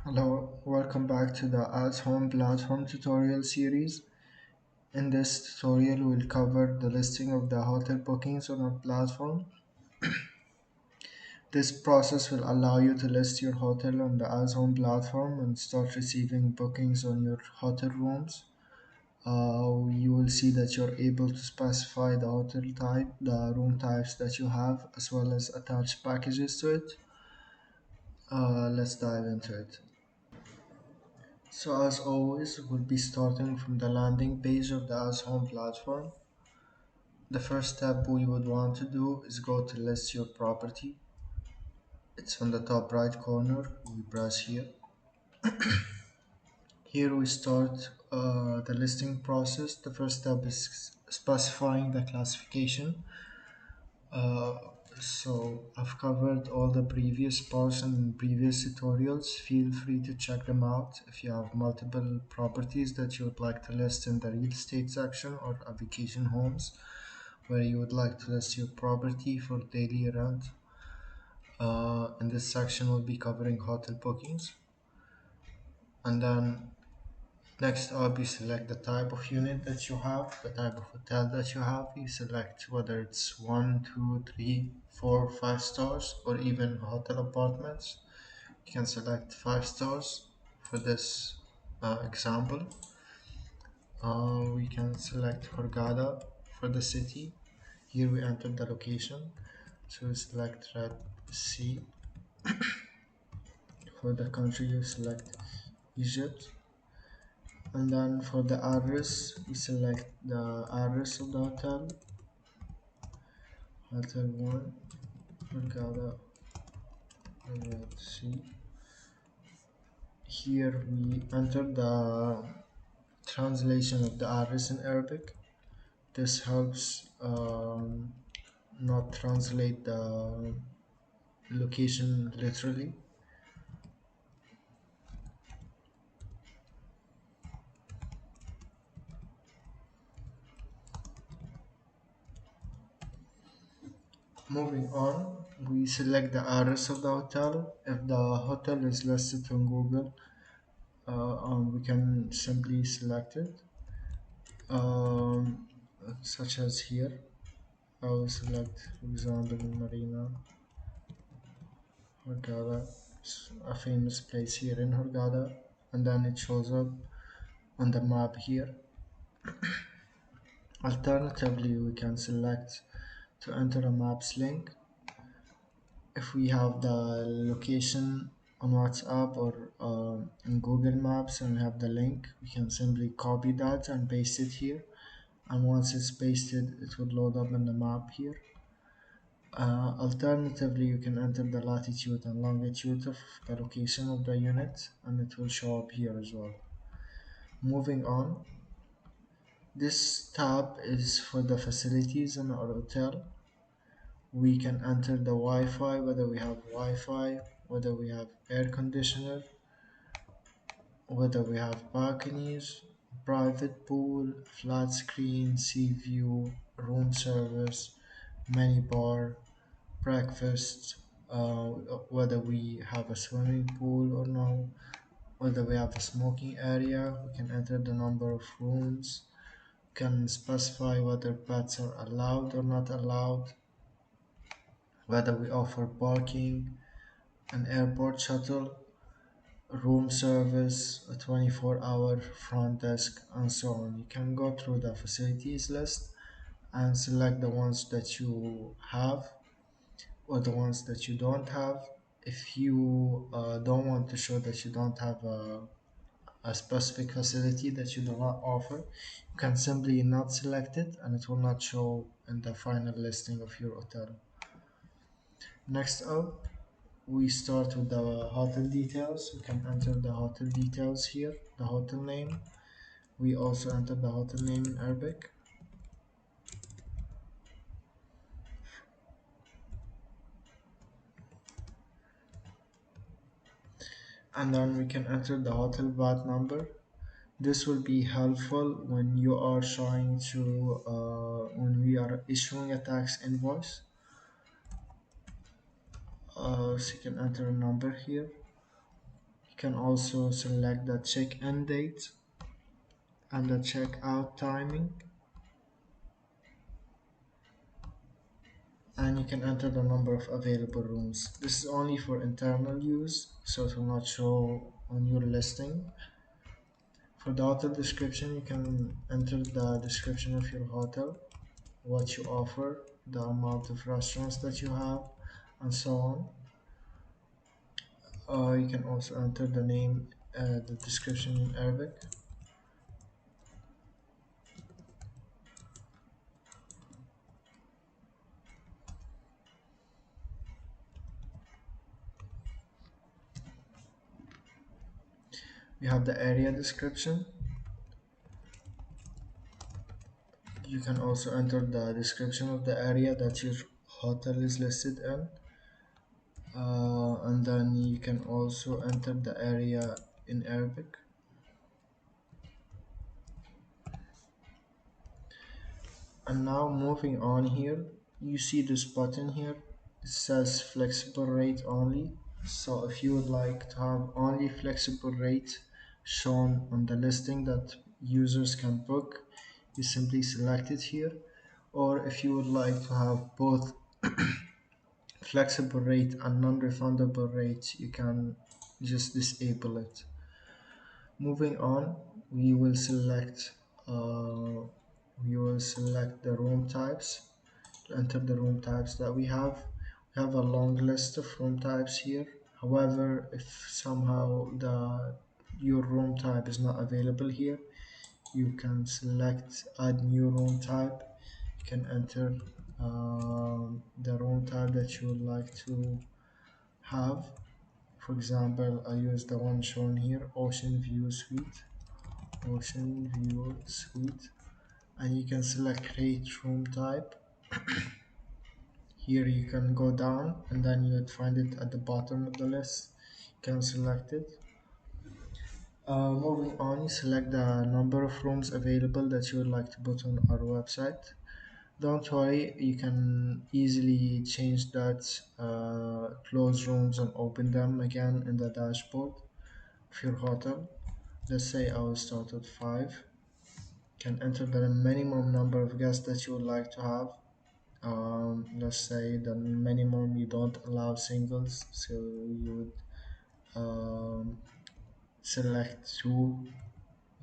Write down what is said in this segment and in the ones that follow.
Hello, welcome back to the As Home Platform tutorial series. In this tutorial, we'll cover the listing of the hotel bookings on our platform. This process will allow you to list your hotel on the As Home platform and start receiving bookings on your hotel rooms. You will see that you're able to specify the hotel type, the room types that you have, as well as attach packages to it. Let's dive into it. So as always, we'll be starting from the landing page of the As Home platform. The first step we would want to do is go to list your property. It's on the top right corner. We press here. Here we start the listing process. The first step is specifying the classification. Uh, so I've covered all the previous parts and previous tutorials. Feel free to check them out if you have multiple properties that you would like to list in the real estate section or a vacation homes where you would like to list your property for daily rent. In this section we'll be covering hotel bookings, and then next up you select the type of unit that you have, the type of hotel that you have. You select whether it's 1, 2, 3, 4, 5 stars or even hotel apartments. You can select 5 stars for this example. We can select Hurghada for the city. Here we enter the location, so we select red C. For the country you select Egypt, and then for the address we select the address of the hotel, hotel 1 Hurghada red C. Here we enter the translation of the address in Arabic. This helps not translate the location literally. Moving on, we select the address of the hotel. If the hotel is listed on Google, we can simply select it, um, such as here. I will select, for example, Marina Hurghada. It's a famous place here in Hurghada, and then it shows up on the map here. Alternatively, we can select to enter a maps link. If we have the location on WhatsApp or in Google Maps and we have the link, we can simply copy that and paste it here. And once it's pasted, it would load up in the map here. Alternatively, you can enter the latitude and longitude of the location of the unit and it will show up here as well. Moving on, this tab is for the facilities in our hotel. We can enter the Wi-Fi, whether we have Wi-Fi, whether we have air conditioner, whether we have balconies, private pool, flat screen, sea view, room service, mini bar, breakfast, whether we have a swimming pool or no, whether we have a smoking area. We can enter the number of rooms, can specify whether pets are allowed or not allowed, whether we offer parking, an airport shuttle, room service, a 24-hour front desk, and so on. You can go through the facilities list and select the ones that you have or the ones that you don't have. If you don't want to show that you don't have a specific facility that you do not offer, you can simply not select it and it will not show in the final listing of your hotel. Next up, we start with the hotel details. We can enter the hotel details here, the hotel name. We also enter the hotel name in Arabic. And then we can enter the hotel VAT number. This will be helpful when you are trying to, when we are issuing a tax invoice. So you can enter a number here. You can also select the check-in date and the check-out timing, and you can enter the number of available rooms. This is only for internal use, so it will not show on your listing. For the hotel description, you can enter the description of your hotel, what you offer, the amount of restaurants that you have, and so on. You can also enter the name, the description in Arabic. We have the area description. You can also enter the description of the area that your hotel is listed in. And then you can also enter the area in Arabic. And now moving on here, you see this button here. It says flexible rate only. So if you would like to have only flexible rate shown on the listing that users can book, you simply select it here. Or if you would like to have both flexible rate and non-refundable rate, you can just disable it. Moving on, we will select uh, the room types. To enter the room types that we have. We have a long list of room types here. However, if somehow the your room type is not available here, you can select add new room type. You can enter the room type that you would like to have. For example, I use the one shown here, ocean view suite. Ocean view suite, and you can select create room type. Here you can go down and then you would find it at the bottom of the list. You can select it. Moving on, you select the number of rooms available that you would like to put on our website. Don't worry, you can easily change that, close rooms and open them again in the dashboard of your hotel. Let's say I will start at 5. You can enter the minimum number of guests that you would like to have. Let's say the minimum you don't allow singles, so you would select 2.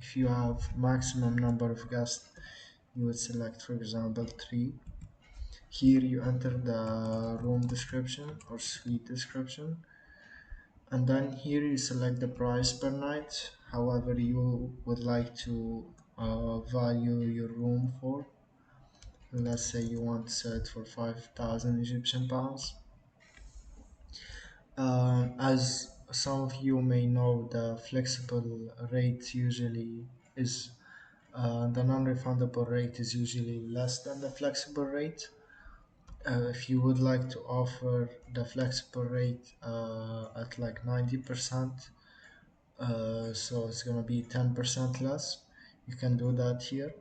If you have maximum number of guests, you would select, for example, 3. Here you enter the room description or suite description, and then here you select the price per night, however you would like to value your room for. Let's say you want to set it for 5,000 Egyptian pounds. As some of you may know, the flexible rate usually is the non-refundable rate is usually less than the flexible rate. If you would like to offer the flexible rate at like 90%, so it's gonna be 10% less, you can do that here.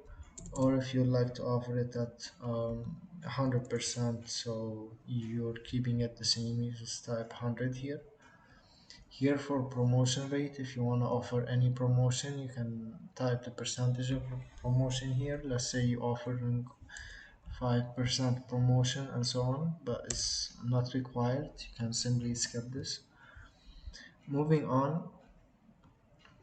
Or if you'd like to offer it at 100%, so you're keeping it the same, you just type 100 here. Here for promotion rate, if you want to offer any promotion, you can type the percentage of promotion here. Let's say you offer 5% promotion and so on, but it's not required. You can simply skip this. Moving on,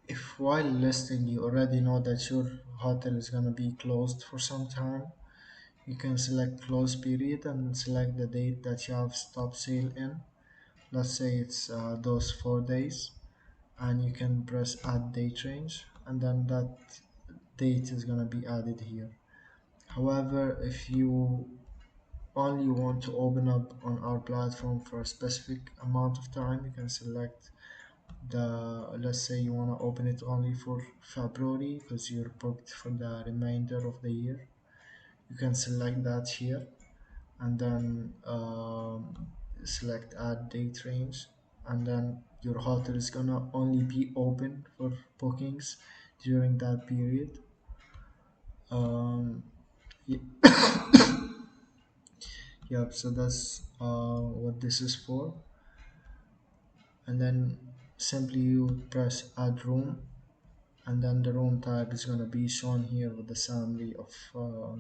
if while listing you already know that your hotel is going to be closed for some time, you can select close period and select the date that you have stop sale in. Let's say it's those 4 days, and you can press add date range, and then that date is going to be added here. However, if you only want to open up on our platform for a specific amount of time, you can select the, let's say you want to open it only for February because you're booked for the remainder of the year. You can select that here, and then select add date range, and then your hotel is gonna only be open for bookings during that period. um, y- yep, so that's what this is for. And then simply you press add room, and then the room type is going to be shown here with the summary of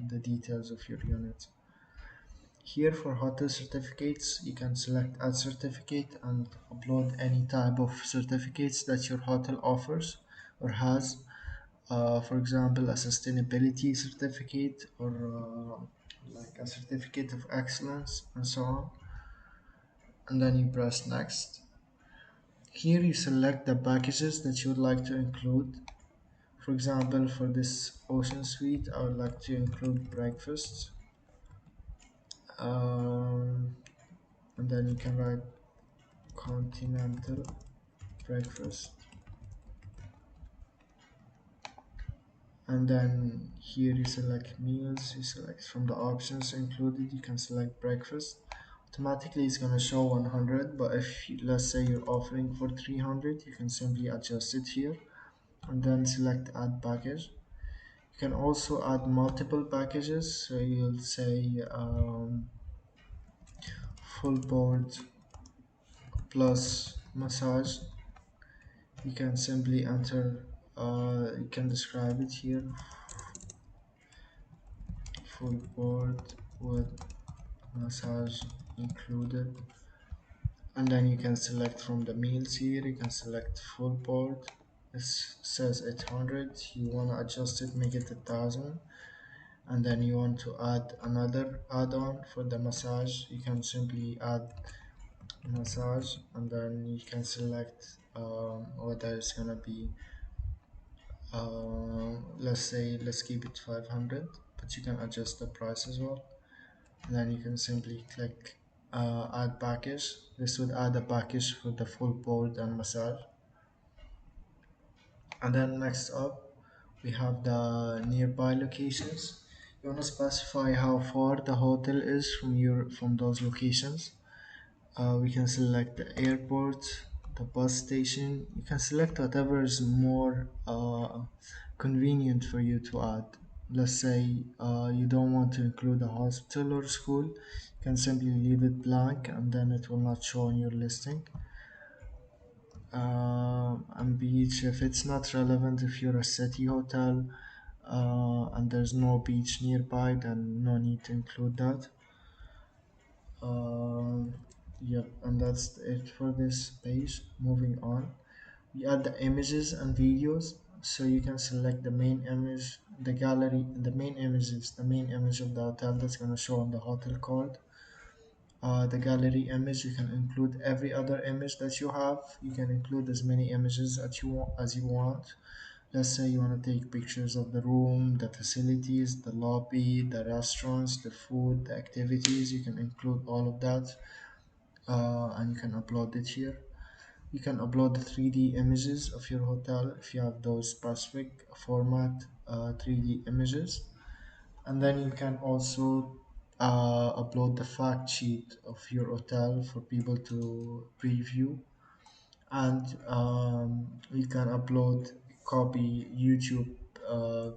the details of your unit. Here for hotel certificates, you can select add certificate and upload any type of certificates that your hotel offers or has. For example, a sustainability certificate or like a certificate of excellence and so on. And then you press next. Here you select the packages that you would like to include. For example, for this ocean suite, I would like to include breakfast. Um, and then you can write continental breakfast. And then here you select meals, you select from the options included, you can select breakfast. Automatically it's going to show 100, but if let's say you're offering for 300, you can simply adjust it here and then select add package. You can also add multiple packages, so you'll say full board plus massage. You can simply enter, you can describe it here, full board with massage included. And then you can select from the meals here, you can select full board. This says 800, you want to adjust it, make it 1000. And then you want to add another add-on for the massage, you can simply add massage, and then you can select whether it's gonna be let's say let's keep it 500, but you can adjust the price as well. And then you can simply click add package. This would add a package for the full board and massage. And then next up we have the nearby locations. You want to specify how far the hotel is from those locations. We can select the airport, the bus station. You can select whatever is more convenient for you to add. Let's say you don't want to include a hospital or school, you can simply leave it blank and then it will not show on your listing. And beach, if it's not relevant, if you're a city hotel and there's no beach nearby, then no need to include that. Um, yep, and that's it for this page. Moving on, we add the images and videos. So you can select the main image, the gallery. The main image is the main image of the hotel that's going to show on the hotel card. The gallery image, you can include every other image that you have. You can include as many images as you want. Let's say you want to take pictures of the room, the facilities, the lobby, the restaurants, the food, the activities. You can include all of that, and you can upload it here. You can upload the 3D images of your hotel if you have those specific format 3D images. And then you can also upload the fact sheet of your hotel for people to preview. And you can upload, copy YouTube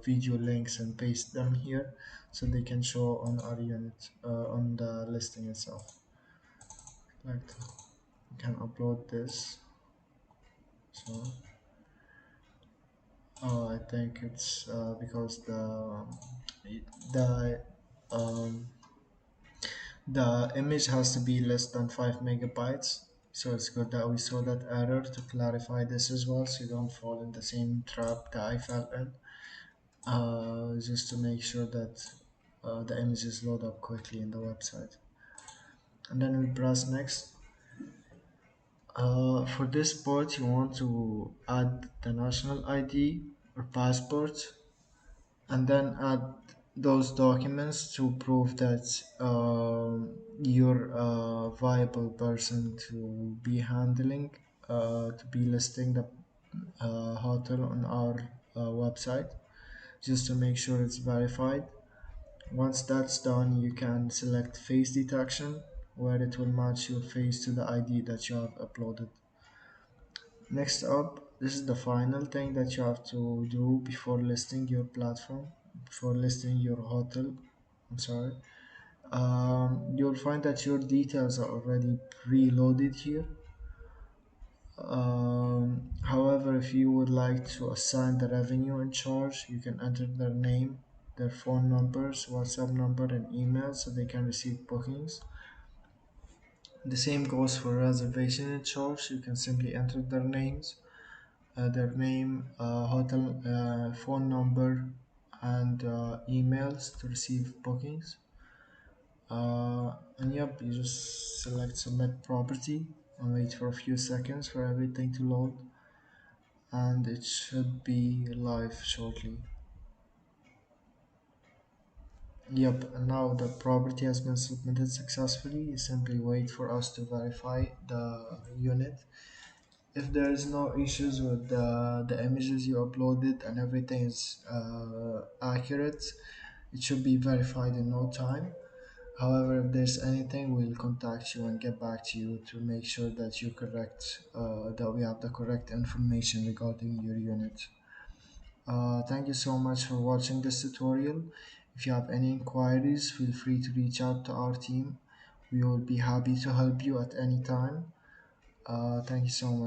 video links and paste them here so they can show on our unit on the listing itself. Like you can upload this. So I think it's because the um, the image has to be less than 5 megabytes. So it's good that we saw that error to clarify this as well, so you don't fall in the same trap that I fell in. Just to make sure that the images load up quickly in the website. And then we press next. For this part, you want to add the national ID or passport, and then add those documents to prove that you're a viable person to be handling, to be listing the hotel on our website, just to make sure it's verified. Once that's done, you can select face detection, where it will match your face to the ID that you have uploaded. Next up, this is the final thing that you have to do before listing your platform, before listing your hotel. I'm sorry. You'll find that your details are already preloaded here. However, if you would like to assign the revenue in charge, you can enter their name, their phone numbers, WhatsApp number, and email so they can receive bookings. The same goes for reservation in charge. You can simply enter their names, their name, hotel, phone number, and emails to receive bookings. And yep, you just select submit property and wait for a few seconds for everything to load, and it should be live shortly. Yep, and now the property has been submitted successfully. You simply wait for us to verify the unit. If there is no issues with the images you uploaded and everything is accurate, it should be verified in no time. However, if there's anything, we'll contact you and get back to you to make sure that you correct, that we have the correct information regarding your unit. Thank you so much for watching this tutorial. If you have any inquiries, feel free to reach out to our team. We will be happy to help you at any time. Thank you so much.